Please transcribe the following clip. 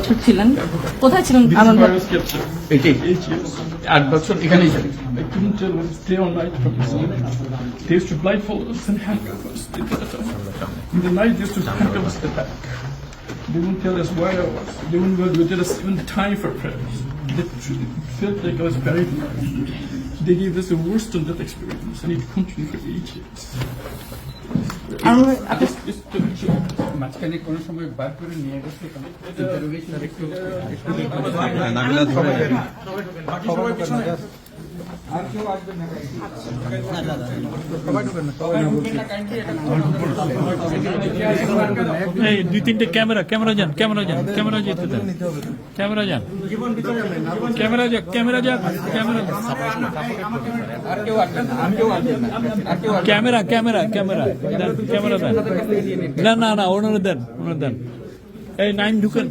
বছর ছিলেন? কোথায় ছিলেন? This is আমার where I was captured. 8 years. 8 বছর এখানেই ছিলেন। I couldn't tell them day or night from the sun. They used to blindfold us and handcuff us. In the night, they used to handcuff us at the back. They wouldn't tell us where I was. They wouldn't give us even time for prayers. It felt like I was buried alive. They gave us a worse than that experience, and it continued for 8 years. মাঝখানে কোনো সময় বার করে নিয়ে গেছে ইন্টারোগেশনের একটু এই 2-3টে camera যান camera যেতে দেন ক্যামেরা যান ক্যামেরা দেন না ওনারা দেন এই 9 ঢুকেন